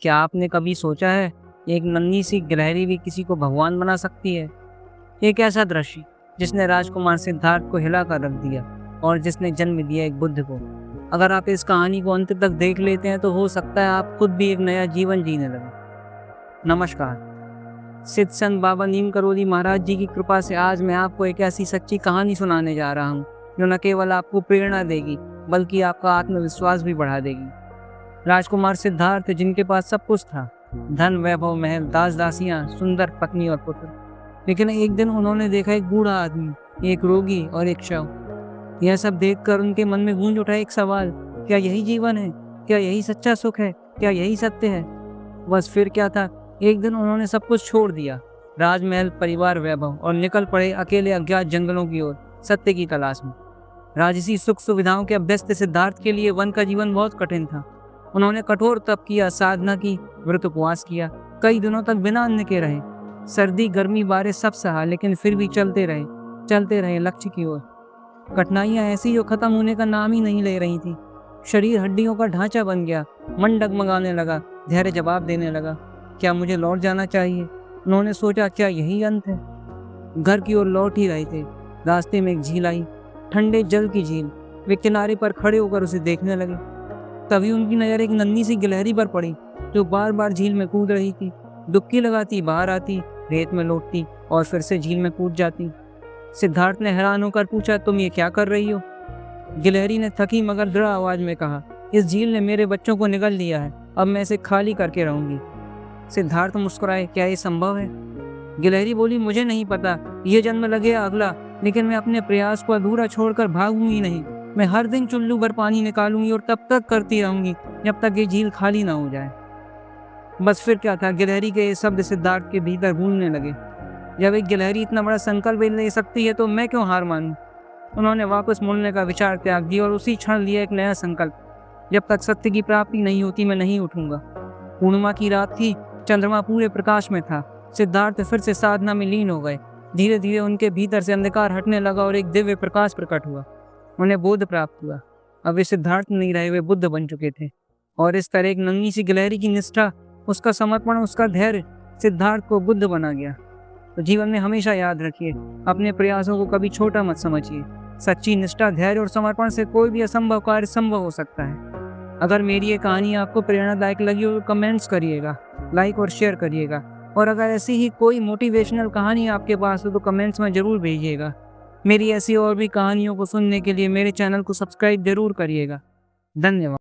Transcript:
क्या आपने कभी सोचा है, एक नन्ही सी गिलहरी भी किसी को भगवान बना सकती है? एक ऐसा दृश्य जिसने राजकुमार सिद्धार्थ को हिलाकर रख दिया और जिसने जन्म दिया एक बुद्ध को। अगर आप इस कहानी को अंत तक देख लेते हैं तो हो सकता है आप खुद भी एक नया जीवन जीने लगे। नमस्कार। सिद्ध संत बाबा नीम करोली महाराज जी की कृपा से आज मैं आपको एक ऐसी सच्ची कहानी सुनाने जा रहा हूँ जो न केवल आपको प्रेरणा देगी बल्कि आपका आत्मविश्वास भी बढ़ा देगी। राजकुमार सिद्धार्थ, जिनके पास सब कुछ था, धन, वैभव, महल, दास दासियां, सुंदर पत्नी और पुत्र, लेकिन एक दिन उन्होंने देखा एक बूढ़ा आदमी, एक रोगी और एक शव। यह सब देखकर उनके मन में गूंज उठा एक सवाल, क्या यही जीवन है? क्या यही सच्चा सुख है? क्या यही सत्य है? बस फिर क्या था, एक दिन उन्होंने सब कुछ छोड़ दिया, राजमहल, परिवार, वैभव, और निकल पड़े अकेले अज्ञात जंगलों की ओर, सत्य की तलाश में। राजसी सुख सुविधाओं के अभ्यस्त सिद्धार्थ के लिए वन का जीवन बहुत कठिन था। उन्होंने कठोर तप किया, साधना की, व्रत उपवास किया, कई दिनों तक बिना अन्न के रहे। सर्दी, गर्मी, बारिश सब सहा, लेकिन फिर भी चलते रहे लक्ष्य की ओर। कठिनाइयां ऐसी जो खत्म होने का नाम ही नहीं ले रही थी। शरीर हड्डियों का ढांचा बन गया, मन डगमगाने लगा, धैर्य जवाब देने लगा, क्या मुझे लौट जाना चाहिए? उन्होंने सोचा, क्या यही अंत है? घर की ओर लौट ही रहे थे, रास्ते में एक झील आई, ठंडे जल की झील। वे किनारे पर खड़े होकर उसे देखने लगे। तभी उनकी नजर एक नन्ही सी गिलहरी पर पड़ी जो बार बार झील में कूद रही थी। डुबकी लगाती, बाहर आती, रेत में लौटती और फिर से झील में कूद जाती। सिद्धार्थ ने हैरान होकर पूछा, तुम ये क्या कर रही हो? गिलहरी ने थकी मगर दृढ़ आवाज में कहा, इस झील ने मेरे बच्चों को निगल लिया है, अब मैं इसे खाली करके रहूंगी। सिद्धार्थ मुस्कुराए, क्या ये संभव है? गिलहरी बोली, मुझे नहीं पता, ये जन्म लगे या अगला, लेकिन मैं अपने प्रयास को अधूरा छोड़कर भागूंगी नहीं। मैं हर दिन चुल्लू भर पानी निकालूंगी और तब तक करती रहूंगी जब तक ये झील खाली ना हो जाए। बस फिर क्या था, गिलहरी के ये शब्द सिद्धार्थ के भीतर गूंजने लगे। जब एक गिलहरी इतना बड़ा संकल्प ले सकती है तो मैं क्यों हार मानूं? उन्होंने वापस मुड़ने का विचार त्याग दिया और उसी क्षण लिया एक नया संकल्प, जब तक सत्य की प्राप्ति नहीं होती मैं नहीं उठूंगा। पूर्णिमा की रात थी, चंद्रमा पूरे प्रकाश में था। सिद्धार्थ फिर से साधना में लीन हो गए। धीरे धीरे उनके भीतर से अंधकार हटने लगा और एक दिव्य प्रकाश प्रकट हुआ। उन्हें बोध प्राप्त हुआ। अब वे सिद्धार्थ नहीं रहे, वे बुद्ध बन चुके थे। और इस तरह एक नन्ही सी गिलहरी की निष्ठा, उसका समर्पण, उसका धैर्य सिद्धार्थ को बुद्ध बना गया। तो जीवन में हमेशा याद रखिए, अपने प्रयासों को कभी छोटा मत समझिए। सच्ची निष्ठा, धैर्य और समर्पण से कोई भी असंभव कार्य संभव हो सकता है। अगर मेरी ये कहानी आपको प्रेरणादायक लगी हो तो कमेंट्स करिएगा, लाइक और शेयर करिएगा। और अगर ऐसी ही कोई मोटिवेशनल कहानी आपके पास हो तो कमेंट्स में ज़रूर भेजिएगा। मेरी ऐसी और भी कहानियों को सुनने के लिए मेरे चैनल को सब्सक्राइब जरूर करिएगा। धन्यवाद।